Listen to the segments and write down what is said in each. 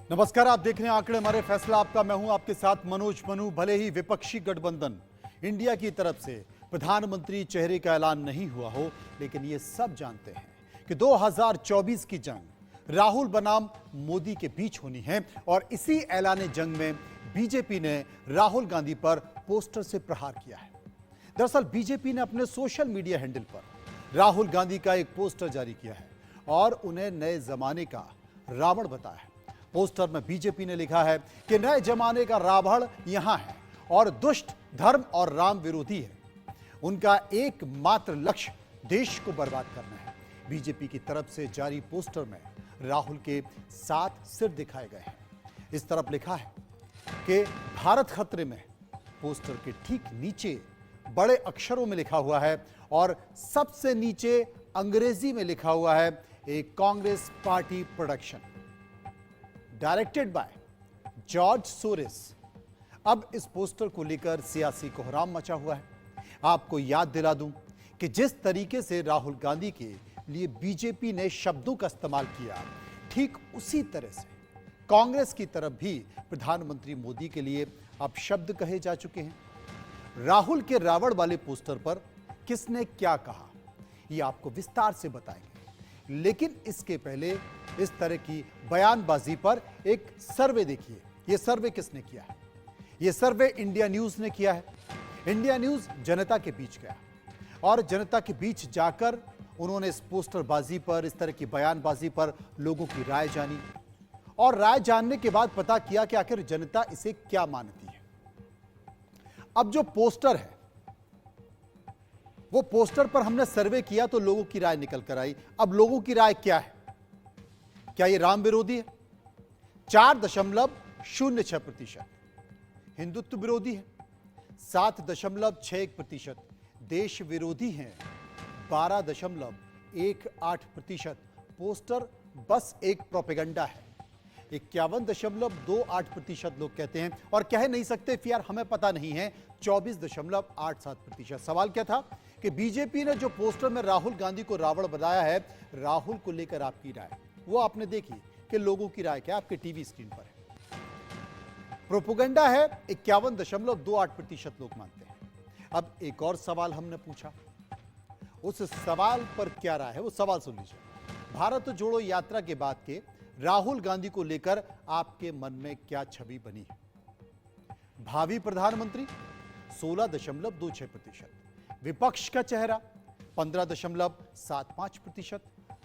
नमस्कार, आप देख रहे हैं आंकड़े हमारे फैसला आपका। मैं हूं आपके साथ मनोज मनु। भले ही विपक्षी गठबंधन इंडिया की तरफ से प्रधानमंत्री चेहरे का ऐलान नहीं हुआ हो, लेकिन ये सब जानते हैं कि 2024 की जंग राहुल बनाम मोदी के बीच होनी है और इसी ऐलान जंग में बीजेपी ने राहुल गांधी पर पोस्टर से प्रहार किया है। दरअसल बीजेपी ने अपने सोशल मीडिया हैंडल पर राहुल गांधी का एक पोस्टर जारी किया है और उन्हें नए जमाने का रावण बताया है। पोस्टर में बीजेपी ने लिखा है कि नए जमाने का रावण यहां है और दुष्ट धर्म और राम विरोधी है। उनका एकमात्र लक्ष्य देश को बर्बाद करना है। बीजेपी की तरफ से जारी पोस्टर में राहुल के 7 सिर दिखाए गए हैं। इस तरफ लिखा है कि भारत खतरे में। पोस्टर के ठीक नीचे बड़े अक्षरों में लिखा हुआ है और सबसे नीचे अंग्रेजी में लिखा हुआ है a Congress party production, directed by George Soros. अब इस पोस्टर को लेकर सियासी कोहराम मचा हुआ है। आपको याद दिला दूं कि जिस तरीके से राहुल गांधी के लिए बीजेपी ने शब्दों का इस्तेमाल किया, ठीक उसी तरह से कांग्रेस की तरफ भी प्रधानमंत्री मोदी के लिए अब शब्द कहे जा चुके हैं। राहुल के रावण वाले पोस्टर पर किसने क्या कहा, यह आपको विस्तार से बताएंगे, लेकिन इसके पहले इस तरह की बयानबाजी पर एक सर्वे देखिए। यह सर्वे किसने किया है? यह सर्वे इंडिया न्यूज ने किया है। इंडिया न्यूज जनता के बीच गया और जनता के बीच जाकर उन्होंने इस पोस्टरबाजी पर, इस तरह की बयानबाजी पर लोगों की राय जानी और राय जानने के बाद पता किया कि आखिर जनता इसे क्या मानती है। अब जो पोस्टर है, वो पोस्टर पर हमने सर्वे किया तो लोगों की राय निकल कर आई। अब लोगों की राय क्या है? क्या ये राम विरोधी है? 4.06%। हिंदुत्व विरोधी है 7.61%। देश विरोधी है 12.18%। पोस्टर बस एक प्रोपेगेंडा है 51.28% लोग कहते हैं और कह नहीं सकते यार हमें पता नहीं है 24.87%। सवाल क्या था कि बीजेपी ने जो पोस्टर में राहुल गांधी को रावण बताया है, राहुल को लेकर आपकी राय वो आपने देखी कि लोगों की राय क्या आपके टीवी स्क्रीन पर है। प्रोपेगेंडा है 51.28% लोग मानते हैं। अब एक और सवाल हमने पूछा, उस सवाल पर क्या राय है वो सवाल सुन लीजिए। भारत जोड़ो यात्रा के बाद के राहुल गांधी को लेकर आपके मन में क्या छवि बनी है? भावी प्रधानमंत्री 16.26%। विपक्ष का चेहरा 15.75%।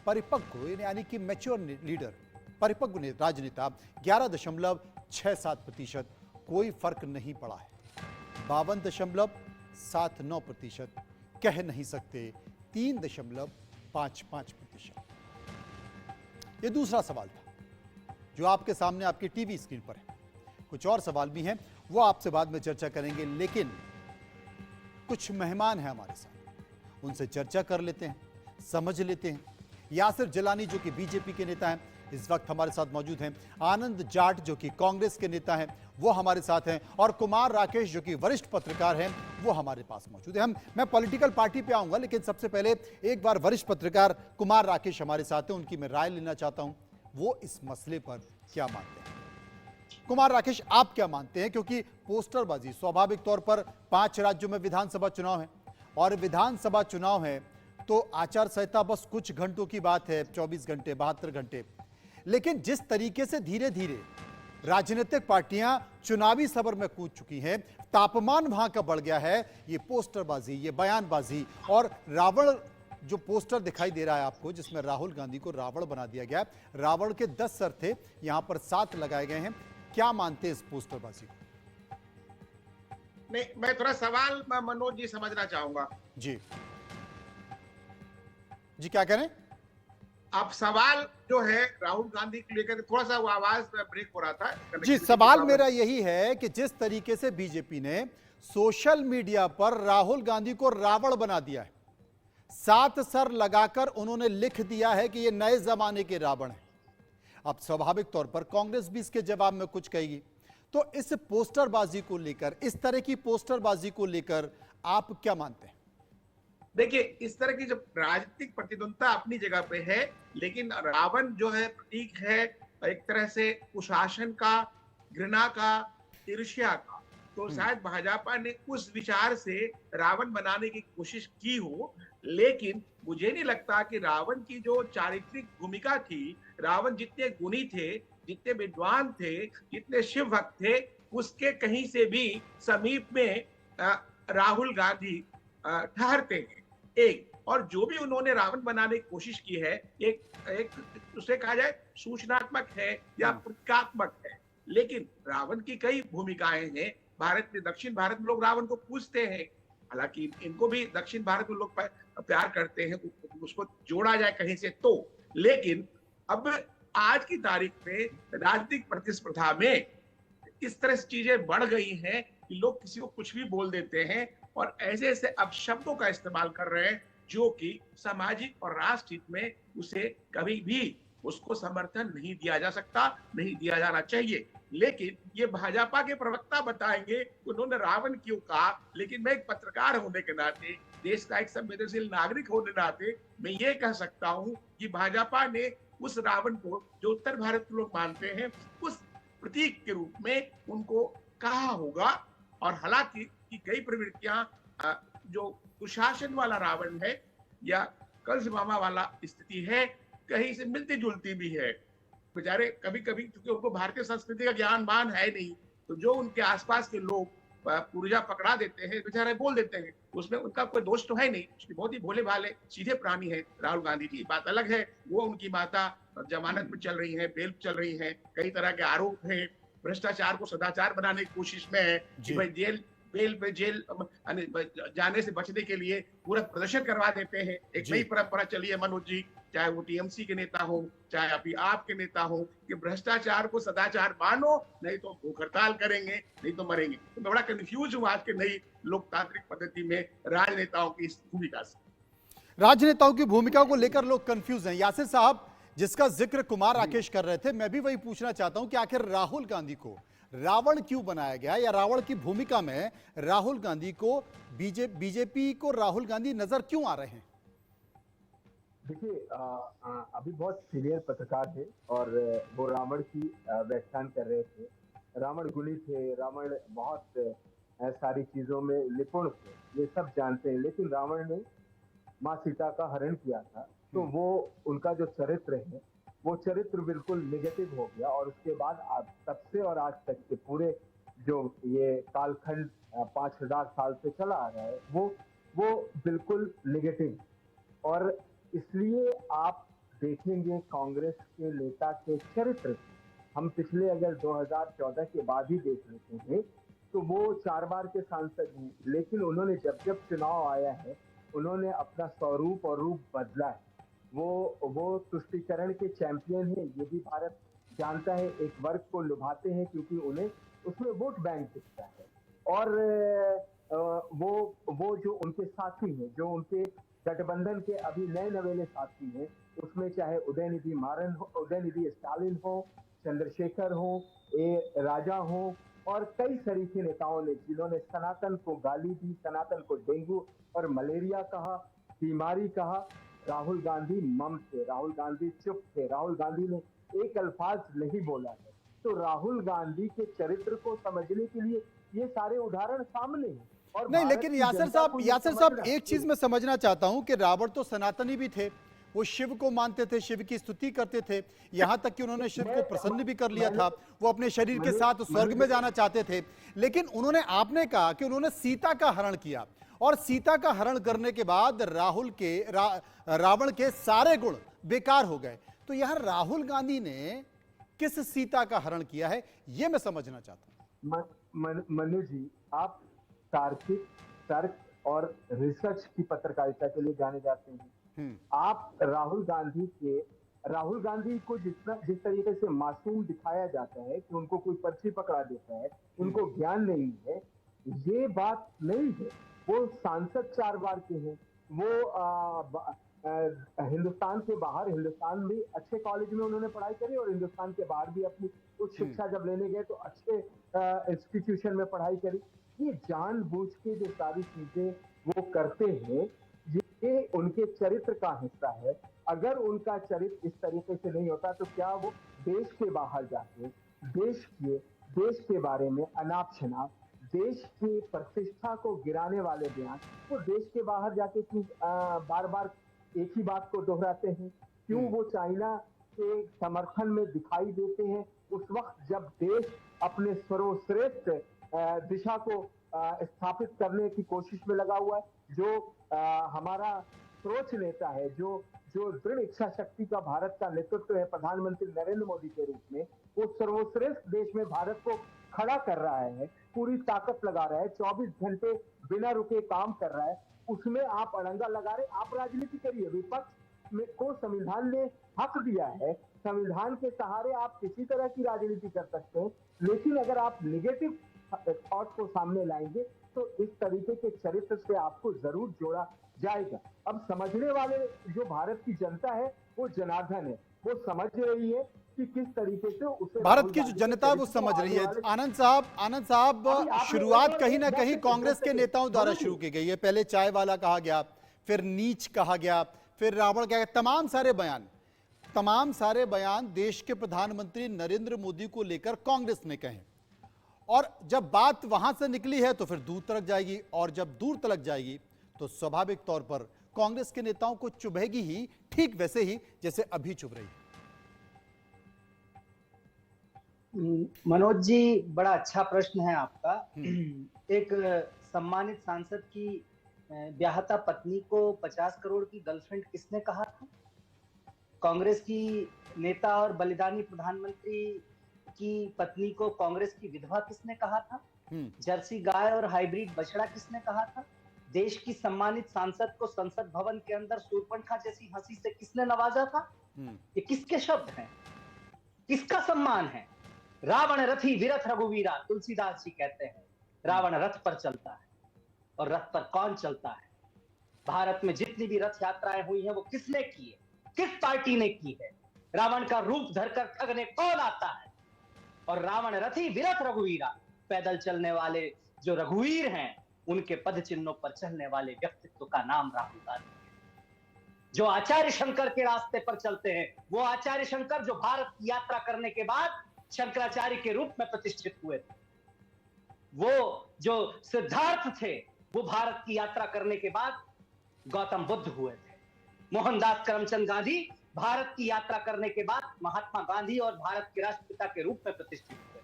परिपक्व यानी कि मैच्योर लीडर, परिपक्व राजनेता 11.67%। कोई फर्क नहीं पड़ा है 52.79%। कह नहीं सकते 3.55%। यह दूसरा सवाल था जो आपके सामने आपके टीवी स्क्रीन पर है। कुछ और सवाल भी हैं, वो आपसे बाद में चर्चा करेंगे, लेकिन कुछ मेहमान हैं हमारे साथ, उनसे चर्चा कर लेते हैं, समझ लेते हैं। यासिर जिलानी जो कि बीजेपी के नेता हैं इस वक्त हमारे साथ मौजूद हैं। आनंद जाट जो कि कांग्रेस के नेता हैं वो हमारे साथ हैं और कुमार राकेश जो कि वरिष्ठ पत्रकार हैं वो हमारे पास मौजूद हैं। मैं पॉलिटिकल पार्टी पे आऊंगा, लेकिन सबसे पहले एक बार वरिष्ठ पत्रकार कुमार राकेश हमारे साथ हैं, उनकी मैं राय लेना चाहता हूं वो इस मसले पर क्या मानते हैं। कुमार राकेश, आप क्या मानते हैं? क्योंकि पोस्टरबाजी स्वाभाविक तौर पर 5 राज्यों में विधानसभा चुनाव है और विधानसभा चुनाव है तो आचार संहिता बस कुछ घंटों की बात है, 24 घंटे 72 घंटे। लेकिन जिस तरीके से धीरे धीरे राजनीतिक पार्टियां चुनावी सफर में कूद चुकी हैं, तापमान वहां का बढ़ गया है, ये पोस्टरबाजी, ये बयानबाजी और रावण जो पोस्टर दिखाई दे रहा है आपको जिसमें राहुल गांधी को रावण बना दिया गया, रावण के 10 सर थे, यहां पर 7 लगाए गए हैं। क्या मानते हैं इस पोस्टरबाजी को? नहीं, मैं थोड़ा सवाल मनोज जी समझना चाहूंगा। जी जी, क्या करें? आप सवाल जो है राहुल गांधी को लेकर, थोड़ा सा वो आवाज ब्रेक हो रहा था जी, सवाल मेरा यही है कि जिस तरीके से बीजेपी ने सोशल मीडिया पर राहुल गांधी को रावण बना दिया है, 7 सर लगाकर उन्होंने लिख दिया है कि ये नए जमाने के रावण हैं। अब स्वाभाविक तौर पर कांग्रेस भी इसके जवाब में कुछ कहेगी, तो इस पोस्टरबाजी को लेकर, इस तरह की पोस्टरबाजी को लेकर आप क्या मानते हैं? देखिए, इस तरह की जो राजनीतिक प्रतिद्वंदता अपनी जगह पे है, लेकिन रावण जो है प्रतीक है एक तरह से कुशासन का, घृणा का, ईर्ष्या का। तो शायद भाजपा ने उस विचार से रावण बनाने की कोशिश की हो, लेकिन मुझे नहीं लगता कि रावण की जो चारित्रिक भूमिका थी, रावण जितने गुणी थे, जितने विद्वान थे, जितने शिव भक्त थे, उसके कहीं से भी समीप में राहुल गांधी ठहरते हैं। एक और जो भी उन्होंने रावण बनाने की कोशिश की है, एक एक उसे कहा जाए सूचनात्मक है या प्रतीकात्मक है। लेकिन रावण की कई भूमिकाएं हैं। भारत में, दक्षिण भारत में लोग रावण को पूजते हैं, हालांकि इनको भी दक्षिण भारत में लोग प्यार करते हैं, उसको जोड़ा जाए कहीं से तो। लेकिन अब आज की तारीख में राजनीतिक प्रतिस्पर्धा में इस तरह से चीजें बढ़ गई हैं कि लोग किसी को कुछ भी बोल देते हैं और ऐसे ऐसे अपशब्दों का इस्तेमाल कर रहे हैं जो कि सामाजिक और राष्ट्र हित में उसे कभी भी उसको समर्थन नहीं दिया जा सकता, नहीं दिया जाना चाहिए। लेकिन ये भाजपा के प्रवक्ता बताएंगे उन्होंने रावण क्यों कहा, लेकिन मैं एक पत्रकार होने के नाते, देश का एक संवेदनशील नागरिक होने के नाते मैं ये कह सकता हूं कि भाजपा ने उस रावण को, जो उत्तर भारत के लोग मानते हैं, उस प्रतीक के रूप में उनको कहा होगा। और हालांकि की कई प्रवृत्तियां जो कुशासन वाला रावण है या कंस मामा वाला स्थिति है, कहीं से मिलती जुलती भी है। बेचारे कभी कभी, क्योंकि उनको भारतीय संस्कृति का ज्ञान मान है नहीं, तो जो उनके आसपास के लोग पुर्जा पकड़ा देते हैं, बेचारे बोल देते हैं, उसमें उनका कोई दोष तो है नहीं, उसके बहुत ही भोले भाले सीधे प्राणी है राहुल गांधी जी। बात अलग है, वो उनकी माता जमानत पर चल रही है, बेल पर चल रही है, कई तरह के आरोप है, भ्रष्टाचार को सदाचार बनाने की कोशिश में है कि भाई बेल पे जेल जाने से बचने के लिए पूरा प्रदर्शन करवा देते हैं। एक नई परंपरा चली है मनोज जी, चाहे वो टीएमसी के नेता हो, चाहे अभी आपके नेता हो, कि भ्रष्टाचार को सदाचार मानो, नहीं तो भूख हड़ताल करेंगे, नहीं तो मरेंगे। तो मैं बड़ा कंफ्यूज हूँ आज के नई लोकतांत्रिक पद्धति में राजनेताओं की इस भूमिका से। राजनेताओं की भूमिका को लेकर लोग कंफ्यूज हैं। यासिर साहब, जिसका जिक्र कुमार राकेश कर रहे थे, मैं भी वही पूछना चाहता हूं कि आखिर राहुल गांधी को रावण क्यों बनाया गया, या रावण की भूमिका में राहुल गांधी को, बीजेपी को राहुल गांधी नजर क्यों आ रहे हैं? देखिए, अभी बहुत सीनियर पत्रकार थे और वो रावण की व्याख्यान कर रहे थे। रावण गुणी थे, रावण बहुत सारी चीजों में निपुण थे, ये सब जानते हैं। लेकिन रावण ने माँ सीता का हरण किया था, तो वो उनका जो चरित्र है, वो चरित्र बिल्कुल निगेटिव हो गया। और उसके बाद आज तब से और आज तक के पूरे जो ये कालखंड 5000 साल से चला आ रहा है, वो बिल्कुल निगेटिव। और इसलिए आप देखेंगे कांग्रेस के नेता के चरित्र, हम पिछले अगर 2014 के बाद ही देख लेते हैं, तो वो 4 बार के सांसद हैं, लेकिन उन्होंने जब जब चुनाव आया है, उन्होंने अपना स्वरूप और रूप बदला है। वो तुष्टीकरण के चैंपियन है, ये भी भारत जानता है। एक वर्ग को लुभाते हैं क्योंकि उन्हें उसमें वोट बैंक दिखता है। और वो जो उनके साथी हैं, जो उनके गठबंधन के अभी नए नवेले साथी हैं, उसमें चाहे उदयनिधि मारन हो, उदयनिधि स्टालिन हो, चंद्रशेखर हो, ए राजा हो, और कई शरीफी नेताओं ने, जिन्होंने सनातन को गाली दी, सनातन को डेंगू और मलेरिया कहा, बीमारी कहा। राहुल गांधी मम थे, राहुल गांधी चुप थे, राहुल गांधी ने एक अल्फाज नहीं बोला है। तो राहुल गांधी के चरित्र को समझने के लिए ये सारे उदाहरण सामने हैं। और नहीं, लेकिन यासिर साहब एक चीज मैं समझना चाहता हूं कि रावण तो सनातनी भी थे, वो शिव को मानते थे, शिव की स्तुति करते थे, यहां तक कि उन्होंने शिव को प्रसन्न भी कर लिया था, वो अपने शरीर के साथ स्वर्ग में जाना चाहते थे। लेकिन उन्होंने, आपने कहा कि उन्होंने सीता का हरण किया, और सीता का हरण करने के बाद रावण के सारे गुण बेकार हो गए। तो यहां राहुल गांधी ने किस सीता का हरण किया है, यह मैं समझना चाहता हूं। मनु जी, आप तार्किक, तर्क और रिसर्च की पत्रकारिता के लिए जाने जाते हैं। आप राहुल गांधी को जिस तरीके से मासूम दिखाया जाता है कि उनको कोई पर्ची पकड़ा देता है, उनको ज्ञान नहीं है, ये बात नहीं है। वो सांसद 4 बार के हैं, वो हिंदुस्तान के बाहर, हिंदुस्तान में अच्छे कॉलेज में उन्होंने पढ़ाई करी, और हिंदुस्तान के बाहर भी अपनी उच्च शिक्षा जब लेने गए तो अच्छे इंस्टीट्यूशन में पढ़ाई करी। ये जानबूझ के जो सारी चीजें वो करते हैं, ये उनके चरित्र का हिस्सा है। अगर उनका चरित्र इस तरीके से नहीं होता तो क्या वो देश के बाहर जाके देश के बारे में अनाप शनाप, देश की प्रतिष्ठा को गिराने वाले बयान वो देश के बाहर जाके क्यों बार बार एक ही बात को दोहराते हैं? क्यों वो चाइना के समर्थन में दिखाई देते हैं उस वक्त जब देश अपने सर्वश्रेष्ठ दिशा को स्थापित करने की कोशिश में लगा हुआ है? जो हमारा सर्वोच्च नेता है, जो दृढ़ इच्छा शक्ति का भारत का नेतृत्व है प्रधानमंत्री नरेंद्र मोदी के रूप में, वो सर्वश्रेष्ठ देश में भारत को खड़ा कर रहा है, पूरी ताकत लगा रहा है, 24 घंटे बिना रुके काम कर रहा है, उसमें आप अड़ंगा लगा रहे। आप राजनीति करिए, विपक्ष में को संविधान ने हक दिया है, संविधान के सहारे आप किसी तरह की राजनीति कर सकते हैं, लेकिन अगर आप निगेटिव थॉट को सामने लाएंगे तो इस तरीके के चरित्र से आपको जरूर जोड़ा जाएगा। अब समझने वाले जो भारत की जनता है वो जनार्दन है, वो समझ रही है कि किस तरीके से उसे भारत की जो जनता है वो समझ रही है। आनंद साहब, शुरुआत कहीं ना कहीं कांग्रेस के नेताओं द्वारा शुरू की गई है। पहले चाय वाला कहा गया, फिर नीच कहा गया, फिर रावण कहा गया। तमाम सारे बयान देश के प्रधानमंत्री नरेंद्र मोदी को लेकर कांग्रेस ने कहे, और जब बात वहां से निकली है तो फिर दूर तलक जाएगी, और जब दूर तलक जाएगी तो स्वाभाविक तौर पर कांग्रेस के नेताओं को चुभेगी ही, ठीक वैसे ही जैसे अभी चुभ रही है। मनोज जी, बड़ा अच्छा प्रश्न है आपका। एक सम्मानित सांसद की ब्याहता पत्नी को 50 करोड़ की गर्लफ्रेंड किसने कहा था? कांग्रेस की नेता और बलिदानी प्रधानमंत्री की पत्नी को कांग्रेस की विधवा किसने कहा था? जर्सी गाय और हाइब्रिड बछड़ा किसने कहा था? देश की सम्मानित सांसद को संसद भवन के अंदर शूर्पणखा जैसी हंसी से किसने नवाजा था? ये किसके शब्द हैं? किसका सम्मान है? रावण रथी विरथ रघुवीरा, तुलसीदास जी कहते हैं रावण रथ पर चलता है। और रथ पर कौन चलता है? भारत में जितनी भी रथ यात्राएं हुई हैं वो किसने की है? किस पार्टी ने की है? रावण का रूप धरकर ठगने कौन आता है? और रावण रथी विरथ रघुवीरा, पैदल चलने वाले जो रघुवीर हैं उनके पद चिन्हों पर चलने वाले व्यक्तित्व का नाम राहुल गांधी है। जो आचार्य शंकर के रास्ते पर चलते हैं, वो आचार्य शंकर जो भारत की यात्रा करने के बाद शंकराचार्य के रूप में प्रतिष्ठित हुए थे, वो जो सिद्धार्थ थे वो भारत की यात्रा करने के बाद गौतम बुद्ध हुए थे। मोहनदास करमचंद गांधी भारत की यात्रा करने के बाद महात्मा गांधी और भारत के राष्ट्रपिता के रूप में प्रतिष्ठित हुए।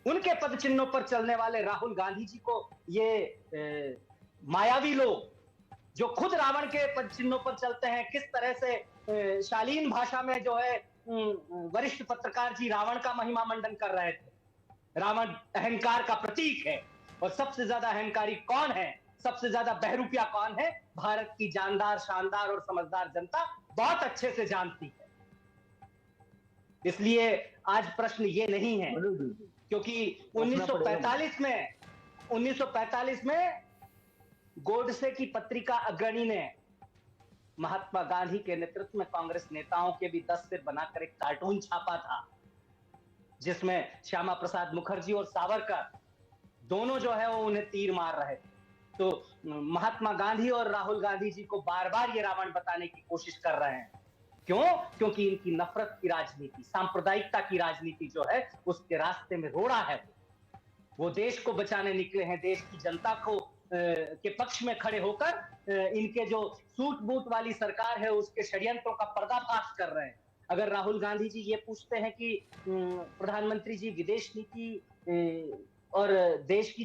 उनके पद चिन्हों पर चलने वाले राहुल गांधी जी को ये मायावी लोग जो खुद रावण के पद चिन्हों पर चलते हैं, किस तरह से शालीन भाषा में जो है वरिष्ठ पत्रकार जी रावण का महिमा मंडन कर रहे थे। रावण अहंकार का प्रतीक है, और सबसे ज्यादा अहंकारी कौन है, सबसे ज्यादा बहरूपिया कौन है? भारत की जानदार, शानदार और समझदार जनता बहुत अच्छे से जानती है। इसलिए आज प्रश्न ये नहीं है, क्योंकि 1945 में गोडसे की पत्रिका अग्रणी ने महात्मा गांधी के नेतृत्व में कांग्रेस नेताओं के भी 10 सिर बनाकर एक कार्टून छापा था, जिसमें श्यामा प्रसाद मुखर्जी और सावरकर दोनों जो है वो उन्हें तीर मार रहे थे। तो महात्मा गांधी और राहुल गांधी जी को बार बार ये रावण बताने की कोशिश कर रहे हैं। क्यों? क्योंकि इनकी नफरत की राजनीति, सांप्रदायिकता की राजनीति जो है उसके रास्ते में रोड़ा है। वो देश को बचाने निकले हैं, देश की जनता को के पक्ष में खड़े होकर इनके जो सूट बूट वाली सरकार है उसके षड्यंत्रों का पर्दाफाश कर रहे हैं। अगर राहुल गांधी जी ये पूछते हैं कि प्रधानमंत्री जी विदेश नीति और देश की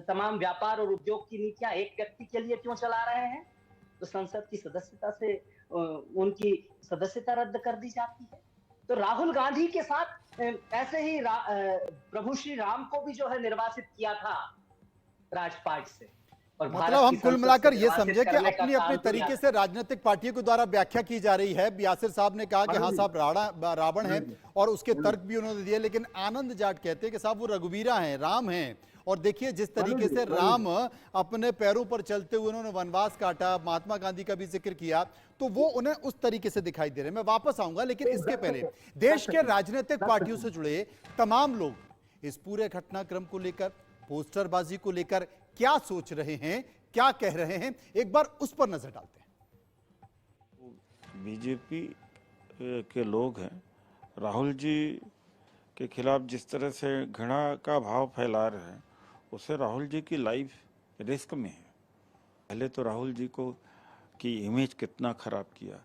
तमाम व्यापार और उद्योग की नीतियां एक व्यक्ति के लिए क्यों चला रहे हैं, तो संसद की सदस्यता से उनकी सदस्यता रद्द कर दी जाती है। तो राहुल गांधी के साथ ऐसे ही प्रभु श्री राम को भी जो है निर्वासित किया था राजपाट से। और मतलब हम कुल मिलाकर ये समझे कि अपनी अपने तरीके से राजनीतिक पार्टियों के द्वारा व्याख्या की जा रही है। यासिर साहब ने कहा कि हाँ साहब रावण है, और उसके तर्क भी उन्होंने दिए, लेकिन आनंद जाट कहते हैं कि साहब वो रघुवीरा हैं, राम हैं। और देखिए जिस तरीके से राम अपने पैरों पर चलते हुए उन्होंने वनवास काटा, महात्मा गांधी का भी जिक्र किया, तो वो उन्हें उस तरीके से दिखाई दे रहे हैं। मैं वापस आऊंगा, लेकिन इसके पहले देश के राजनीतिक पार्टियों से जुड़े तमाम लोग इस पूरे घटनाक्रम को लेकर, पोस्टरबाजी को लेकर क्या सोच रहे हैं, क्या कह रहे हैं, एक बार उस पर नजर डालते हैं। बीजेपी के लोग हैं राहुल जी के खिलाफ जिस तरह से घृणा का भाव फैला रहे हैं, उससे राहुल जी की लाइफ रिस्क में है। पहले तो राहुल जी को की इमेज कितना खराब किया,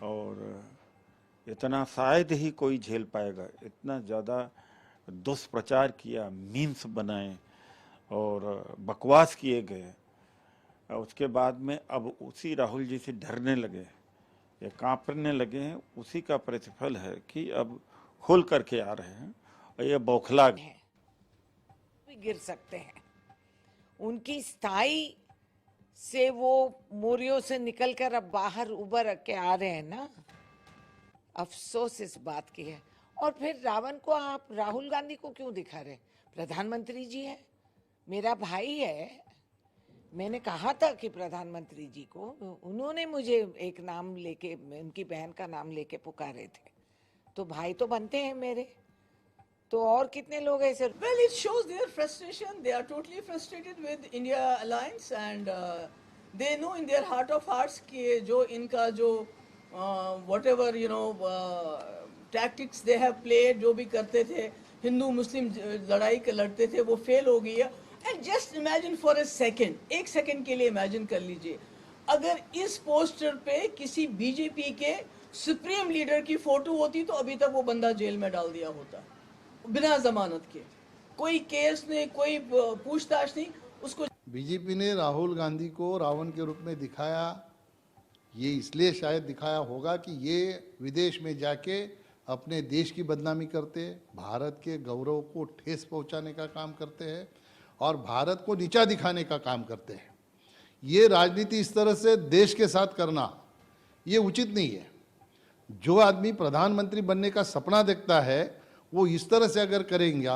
और इतना शायद ही कोई झेल पाएगा। इतना ज़्यादा दुष्प्रचार किया, मीम्स बनाए और बकवास किए गए। उसके बाद में अब उसी राहुल जी से डरने लगे या कांपने लगे हैं। उसी का प्रतिफल है कि अब खुल करके आ रहे हैं और ये बौखला गए। भी गिर सकते हैं। उनकी स्थाई से वो मोरियों से निकलकर अब बाहर उबर के आ रहे हैं ना, अफसोस इस बात की है। और फिर रावण को आप राहुल गांधी को क्यों दिखा रहे? प्रधानमंत्री जी है, मेरा भाई है। मैंने कहा था कि प्रधानमंत्री जी को, उन्होंने मुझे एक नाम लेके, उनकी बहन का नाम लेके पुकारे थे, तो भाई तो बनते हैं मेरे। तो और कितने लोग ऐसे? Well, it shows their frustration. They are totally frustrated with India alliance, and they know in their heart of hearts कि जो इनका जो whatever tactics they have played, जो भी करते थे, हिंदू मुस्लिम लड़ाई के लड़ते थे, वो फेल हो गई है। And just imagine for a second, एक सेकंड के लिए इमेजिन कर लीजिए, अगर इस पोस्टर पे किसी बीजेपी के सुप्रीम लीडर की फोटो होती तो अभी तक वो बंदा जेल में डाल दिया होता, बिना जमानत के। कोई केस नहीं, कोई पूछताछ नहीं उसको। बीजेपी ने राहुल गांधी को रावण के रूप में दिखाया, ये इसलिए शायद दिखाया होगा कि ये विदेश में जाके अपने देश की बदनामी करते हैं, भारत के गौरव को ठेस पहुंचाने का काम करते हैं और भारत को नीचा दिखाने का काम करते हैं। ये राजनीति इस तरह से देश के साथ करना ये उचित नहीं है। जो आदमी प्रधानमंत्री बनने का सपना देखता है वो इस तरह से अगर करेंगे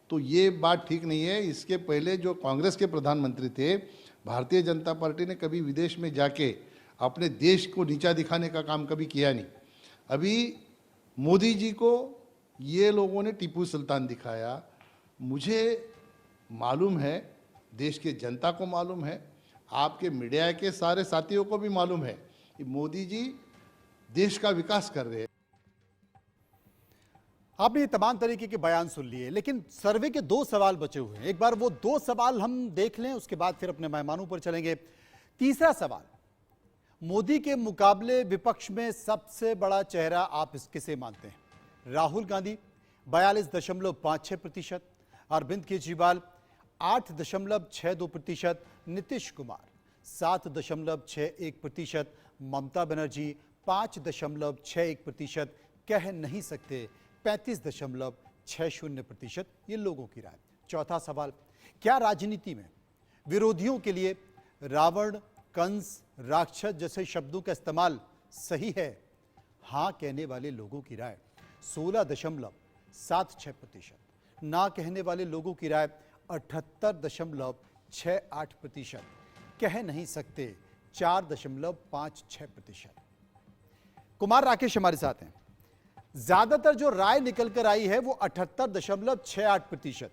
तो ये बात ठीक नहीं है। इसके पहले जो कांग्रेस के प्रधानमंत्री थे, भारतीय जनता पार्टी ने कभी विदेश में जाके अपने देश को नीचा दिखाने का काम कभी किया नहीं। अभी मोदी जी को ये लोगों ने टीपू सुल्तान दिखाया। मुझे मालूम है, देश के जनता को मालूम है, आपके मीडिया के सारे साथियों को भी मालूम है कि मोदी जी देश का विकास कर रहे हैं। आपने ये तमाम तरीके के बयान सुन लिए, लेकिन सर्वे के 2 सवाल बचे हुए हैं। एक बार वो 2 सवाल हम देख लें, उसके बाद फिर अपने मेहमानों पर चलेंगे। तीसरा सवाल, मोदी के मुकाबले विपक्ष में सबसे बड़ा चेहरा आप किसे मानते हैं? राहुल गांधी 42.56%, अरविंद केजरीवाल 8.62%, नीतीश कुमार 7.61%, ममता बनर्जी 5.61%, कह नहीं सकते 35.60%। ये लोगों की राय। चौथा सवाल, क्या राजनीति में विरोधियों के लिए रावण, कंस, राक्षस जैसे शब्दों का इस्तेमाल सही है? हाँ कहने वाले लोगों की राय 16.76%, ना कहने वाले लोगों की राय 78.68%, कह नहीं सकते 4.56%। कुमार राकेश हमारे साथ हैं। ज्यादातर जो राय निकल कर आई है वो 78.68%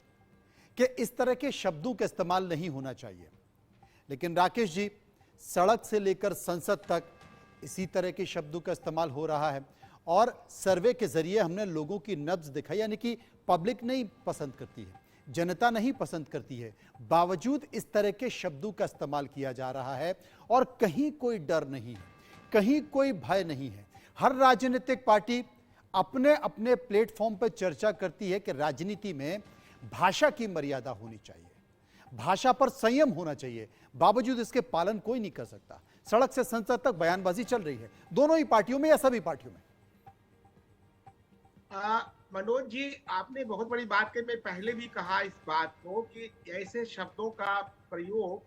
कि इस तरह के शब्दों का इस्तेमाल नहीं होना चाहिए। लेकिन राकेश जी, सड़क से लेकर संसद तक इसी तरह के शब्दों का इस्तेमाल हो रहा है और सर्वे के जरिए हमने लोगों की नब्ज दिखाई, यानी कि पब्लिक नहीं पसंद करती है, जनता नहीं पसंद करती है, बावजूद इस तरह के शब्दों का इस्तेमाल किया जा रहा है और कहीं कोई डर नहीं है, कहीं कोई भय नहीं है। हर राजनीतिक पार्टी अपने अपने प्लेटफॉर्म पर चर्चा करती है कि राजनीति में भाषा की मर्यादा होनी चाहिए, भाषा पर संयम होना चाहिए, बावजूद इसके पालन कोई नहीं कर सकता। सड़क से संसद तक बयानबाजी चल रही है, दोनों ही पार्टियों में या सभी पार्टियों में? मनोज जी, आपने बहुत बड़ी बात कही। मैं पहले भी कहा इस बात को कि ऐसे शब्दों का प्रयोग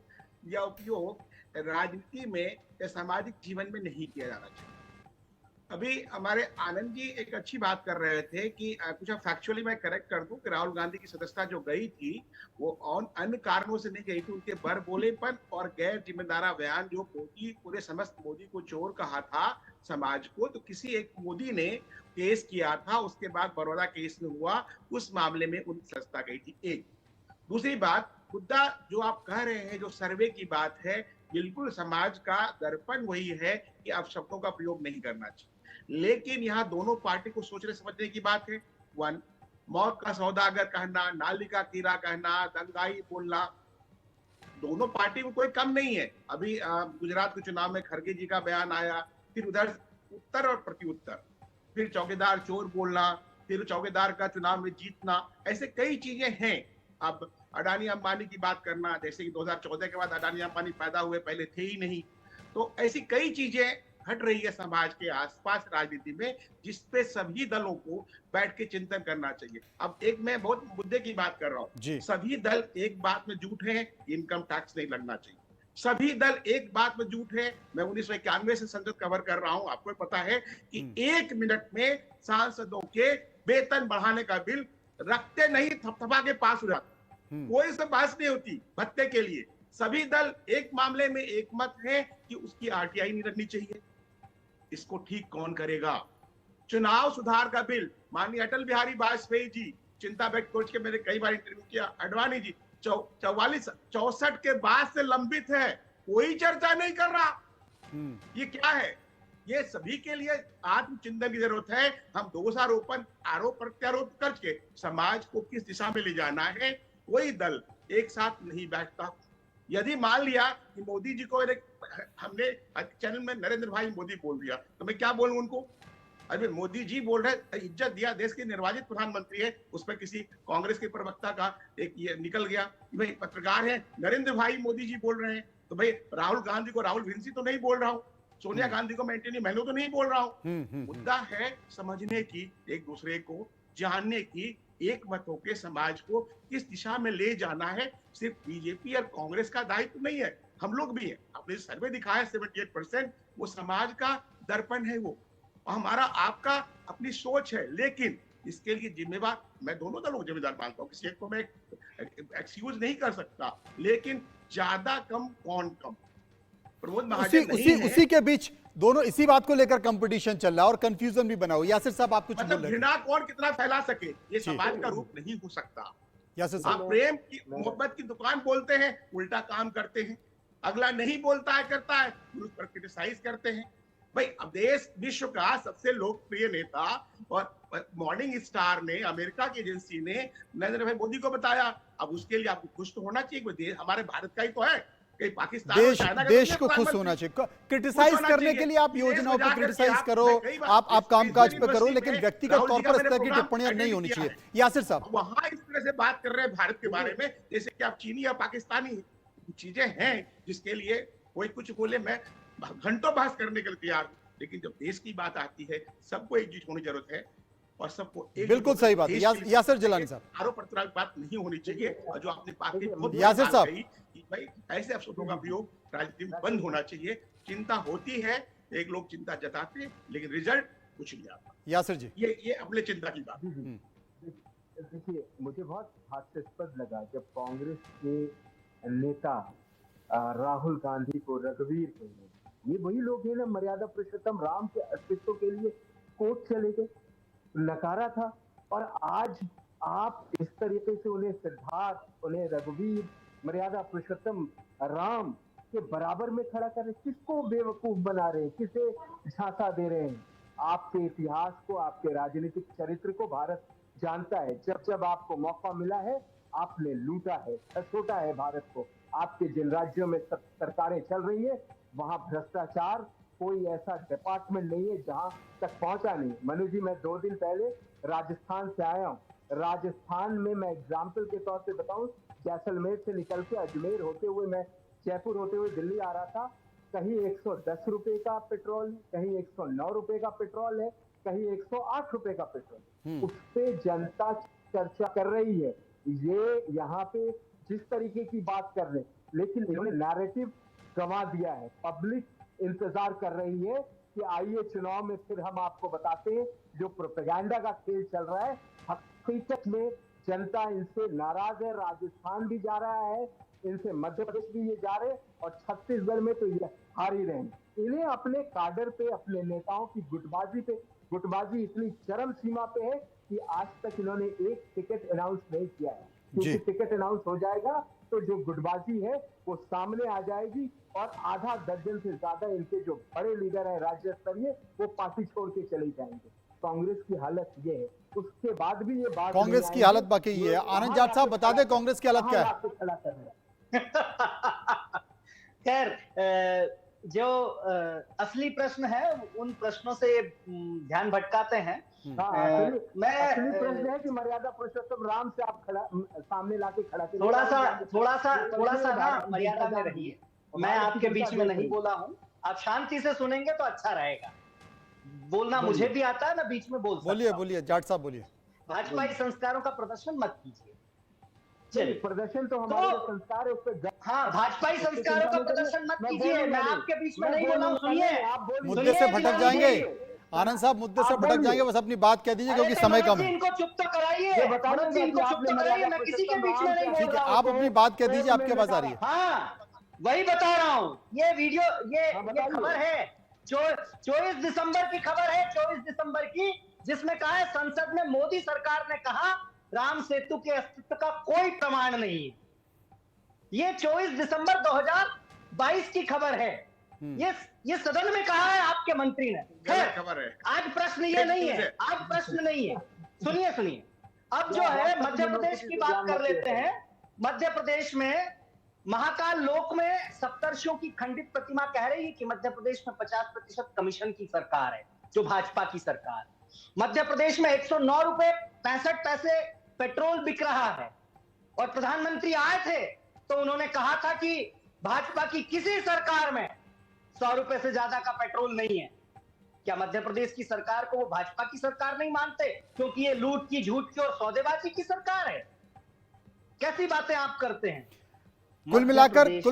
या उपयोग राजनीति में या सामाजिक जीवन में नहीं किया जाना चाहिए। अभी हमारे आनंद जी एक अच्छी बात कर रहे थे कि कुछ फैक्चुअली मैं करेक्ट कर दूं कि राहुल गांधी की सदस्यता जो गई थी वो अन्य कारणों से नहीं गई थी। उनके बड़बोलेपन और गैर जिम्मेदारा बयान, जो मोदी पूरे समस्त मोदी को चोर कहा था समाज को, तो किसी एक मोदी ने केस किया था, उसके बाद बड़ौदा केस में हुआ, उस मामले में उनकी सदस्यता गई थी। एक दूसरी बात, मुद्दा जो आप कह रहे हैं, जो सर्वे की बात है, बिल्कुल समाज का दर्पण वही है कि आप शब्दों का प्रयोग नहीं करना चाहिए। लेकिन यहाँ दोनों पार्टी को सोचने समझने की बात है। वन, मौत का सौदागर कहना, नाली का कीड़ा कहना, दंगाई बोलना, दोनों पार्टी में कोई कम नहीं है। अभी गुजरात के चुनाव में खड़गे जी का बयान आया, फिर उधर उत्तर और प्रत्युत्तर, फिर चौकीदार चोर बोलना, फिर चौकीदार का चुनाव में जीतना, ऐसे कई चीजें हैं। अब अडानी अंबानी की बात करना, जैसे कि 2014 के बाद अडानी अंबानी पैदा हुए, पहले थे ही नहीं, तो ऐसी कई चीजें घट रही है समाज के आसपास राजनीति में, जिसपे सभी दलों को बैठ के चिंतन करना चाहिए। अब एक मैं बहुत मुद्दे की बात कर रहा हूँ, सभी दल एक बात में जुटे हैं, इनकम टैक्स नहीं लगना चाहिए। सभी दल एक बात में जुटे हैं, मैं 1991 से संसद कवर कर रहा हूं, आपको पता है कि 1 मिनट में सांसदों के वेतन बढ़ाने का बिल रखते नहीं, थपथपा के पास हो जाता, कोई से बात नहीं होती भत्ते के लिए। सभी दल एक मामले में एक मत है कि उसकी आरटीआई नहीं रखनी चाहिए। इसको ठीक कौन करेगा? चुनाव सुधार का बिल, माननीय अटल बिहारी वाजपेयी जी चिंता व्यक्त करके मैंने कई बार इंटरव्यू किया, अडवाणी जी 64 के बाद से लंबित है, कोई चर्चा नहीं कर रहा। ये क्या है? ये सभी के लिए आत्मचिंतन की जरूरत है। हम दोषारोपण, आरोप प्रत्यारोप करके समाज को किस दिशा में ले जाना है, कोई दल एक साथ नहीं बैठता। यदि मान लिया कि मोदी जी को हमने चैनल में नरेंद्र भाई मोदी बोल दिया, तो मैं क्या बोलूं उनको? अरे मोदी जी बोल रहे, इज्जत दिया, देश के निर्वाचित प्रधानमंत्री है, उस पर किसी कांग्रेस के प्रवक्ता का एक ये निकल गया कि भाई पत्रकार है, नरेंद्र भाई मोदी जी बोल रहे हैं, तो भाई राहुल गांधी को राहुल विंसी तो नहीं बोल रहा हूँ, सोनिया गांधी को मैं एंटनी मैनू तो नहीं बोल रहा हूँ। मुद्दा है समझने की, एक दूसरे को जानने की, एक मत होकर समाज को किस दिशा में ले जाना है। सिर्फ बीजेपी और कांग्रेस का दायित्व नहीं है, हम लोग भी है। अपने सर्वे दिखाया 78%, वो समाज का दर्पण है वो, हमारा आपका अपनी सोच है। लेकिन इसके लिए जिम्मेवार, मैं दोनों दलों को जिम्मेदार मानता हूँ, किसी एक को मैं एक्सक्यूज नहीं कर सकता, लेकिन ज्यादा कम कौन कम? प्रमोद महाजन उसी के बीच दोनों इसी बात को लेकर कंपटीशन चल रहा है और कंफ्यूजन भी बना हुआ। यासिर साहब आप कुछ बोल रहे हैं? घृणा कौन कितना फैला सके, ये समाज का रूप नहीं हो सकता। यासिर आप प्रेम की, मोहब्बत की दुकान बोलते हैं, उल्टा काम करते हैं। अगला नहीं बोलता है, करता है, उस पर क्रिटिसाइज करते हैं। भाई अब देश विश्व का सबसे लोकप्रिय नेता और मॉर्निंग स्टार ने, अमेरिका की एजेंसी ने नरेंद्र भाई मोदी को बताया। अब उसके लिए आपको खुश तो होना चाहिए, हमारे भारत का ही तो है, पाकिस्तान देश को खुश होना चाहिए। क्रिटिसाइज करने के लिए आप योजनाओं पर क्रिटिसाइज करो, आप कामकाज पे करो, लेकिन व्यक्तिगत तौर पर इस तरह की टिप्पणियां नहीं होनी चाहिए। यासिर साहब वहां इस तरह से बात कर रहे हैं भारत के बारे में जैसे कि आप चीनी या पाकिस्तानी चीजें हैं, जिसके लिए कोई कुछ बोले, मैं घंटों बहस करने के लिए तैयार हूं। लेकिन जब देश की बात आती है, सबको एकजुट होने की जरूरत है और सबको बिल्कुल सही बात है। यासिर जिलानी साहब, आरोप प्रत्यारोप बात नहीं होनी चाहिए। और जो आपने बात यासिर साहब, भाई ऐसे अफसरों का प्रयोग राजनीति में बंद होना चाहिए। चिंता होती है, एक लोग चिंता जताते, लेकिन रिजल्ट कुछ नहीं आता। यासिर जी, ये अपने चिंता की बात। देखिए, मुझे बहुत हास्यास्पद लगा जब कांग्रेस के नेता राहुल गांधी को रघुवीर कहने, ये वही लोग हैं ना मर्यादा पुरुषोत्तम राम के अस्तित्व के लिए कोर्ट चले गए, नकारा था, और आज आप इस तरीके से उन्हें सिद्धार्थ, उन्हें रघुवीर, मर्यादा पुरुषोत्तम राम के बराबर में खड़ा कर रहे, किसको बेवकूफ बना रहे हैं, किसे झांसा दे रहे हैं? आपके इतिहास को, आपके राजनीतिक चरित्र को भारत जानता है। जब जब आपको मौका मिला है, आपने लूटा है, छोटा है भारत को। आपके जिन राज्यों में सरकारें चल रही है, वहां भ्रष्टाचार कोई ऐसा डिपार्टमेंट नहीं है जहां तक पहुंचा नहीं। मनु जी, मैं 2 दिन पहले राजस्थान से आया हूँ। राजस्थान में मैं एग्जाम्पल के तौर पे बताऊं, जैसलमेर से निकल के अजमेर होते हुए मैं जयपुर होते हुए दिल्ली आ रहा था। कहीं 110 रुपए का पेट्रोल, कहीं 109 रुपए का पेट्रोल है, कहीं 108 रुपए का पेट्रोल। उस पे जनता चर्चा कर रही है। ये यहाँ पे जिस तरीके की बात कर रहे, लेकिन इन्होंने नैरेटिव गंवा दिया है। पब्लिक इंतजार कर रही है कि आइए चुनाव में फिर हम आपको बताते हैं। जो प्रोपेगेंडा का खेल चल रहा है, हकीकत में जनता इनसे नाराज है। राजस्थान भी जा रहा है, इनसे मध्य प्रदेश भी ये जा रहे, और छत्तीसगढ़ में तो ये हार ही रहे हैं। इन्हें अपने काडर पे, अपने नेताओं की गुटबाजी इतनी चरम सीमा पे है कि आज तक इन्होंने एक टिकट अनाउंस नहीं किया है। क्योंकि टिकट अनाउंस हो जाएगा तो जो गुटबाजी है वो सामने आ जाएगी और आधा दर्जन से ज्यादा इनके जो बड़े लीडर है राज्य स्तरीय वो पार्टी छोड़ के चले जाएंगे। कांग्रेस की हालत ये है, उसके बाद भी ये बात कांग्रेस नहीं की हालत बाकी ये है। आनंद जाट साहब बता दें कांग्रेस की हालत क्या है? खड़ा कर रहे हैं। खैर, जो असली प्रश्न है उन प्रश्नों से ध्यान भटकाते हैं। असली प्रश्न है कि मर्यादा पुरुषोत्तम राम से आप सामने लाके खड़ा करिए। थोड़ा सा ना मर्यादा में रहिए। मैं आपके बीच में नहीं बोला हूँ, आप शांति से सुनेंगे तो अच्छा रहेगा। बोलना मुझे भी आता है, मैं बीच में बोल सकता हूं। बोलिए जाट साहब बोलिए। भाजपाई संस्कारों का प्रदर्शन मत कीजिए। चलिए, प्रदर्शन तो हमारे संस्कार है, उस पे हाँ, भाजपाई संस्कारों का प्रदर्शन मत कीजिए। मैं आपके बीच में नहीं बोला हूँ, सुनिए। मुद्दे से भटक जाएंगे आनंद साहब, मुद्दे से भटक जाएंगे, बस अपनी बात कह दीजिए क्योंकि समय कम है। इनको चुप तो कराइए, मनोज जी इनको चुप तो कराइए। मैं किसी के बीच में नहीं बोल ठीक है, रहा हूँ। आप अपनी बात कह दीजिए, आपकी आवाज आ रही है। हाँ, वही बता रहा हूँ। ये वीडियो, ये खबर है 24 दिसंबर की खबर है, 24 दिसंबर की, जिसमें कहा है संसद में मोदी सरकार ने कहा राम सेतु के अस्तित्व का कोई प्रमाण नहीं है। ये 24 दिसंबर 2022 की खबर है। ये सदन में कहा है आपके मंत्री ने। खबर है। आज प्रश्न ये नहीं है, आज प्रश्न नहीं है। सुनिए, अब जो है मध्य प्रदेश की बात कर लेते हैं। मध्य प्रदेश में महाकाल लोक में सप्तर्षियों की खंडित प्रतिमा कह रही है कि मध्य प्रदेश में 50% कमीशन की सरकार है, जो भाजपा की सरकार। मध्य प्रदेश में 109 रुपए 65 पैसे पेट्रोल बिक रहा है, और प्रधानमंत्री आए थे तो उन्होंने कहा था कि भाजपा की किसी सरकार में 100 रुपए से ज्यादा का पेट्रोल नहीं है। क्या मध्य प्रदेश की सरकार को वो भाजपा की सरकार नहीं मानते, क्योंकि ये लूट की, झूठ की और सौदेबाजी की सरकार है? कैसी बातें आप करते हैं? कुल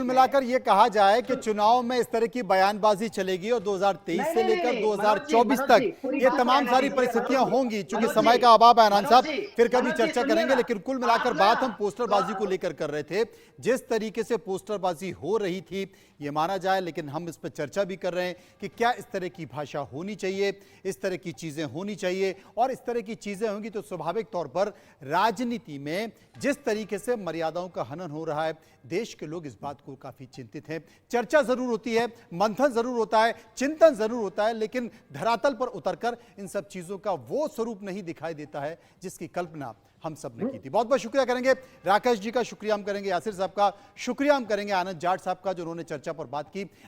मिलाकर ये कहा जाए कि चुनाव में इस तरह की बयानबाजी चलेगी और 2023 से लेकर 2024 तक ये तमाम सारी परिस्थितियां होंगी। चूंकि समय का अभाव है आनंद साहब, फिर कभी चर्चा करेंगे, लेकिन कुल मिलाकर बात हम पोस्टरबाजी को लेकर कर रहे थे। जिस तरीके से पोस्टरबाजी हो रही थी ये माना जाए, लेकिन हम इस पर चर्चा भी कर रहे हैं कि क्या इस तरह की भाषा होनी चाहिए, इस तरह की चीजें होनी चाहिए, और इस तरह की चीजें होंगी तो स्वाभाविक तौर पर राजनीति में जिस तरीके से मर्यादाओं का हनन हो रहा है, देश के लोग इस बात को काफी चिंतित हैं। चर्चा जरूर होती है, मंथन जरूर होता है, चिंतन जरूर होता है, लेकिन धरातल पर उतरकर इन सब चीजों का वो स्वरूप नहीं दिखाई देता है जिसकी कल्पना हम सब ने की थी। बहुत बहुत शुक्रिया करेंगे राकेश जी का, शुक्रिया हम करेंगे यासिर साहब का, शुक्रिया हम करेंगे आनंद जाट साहब का, जो उन्होंने चर्चा पर बात की।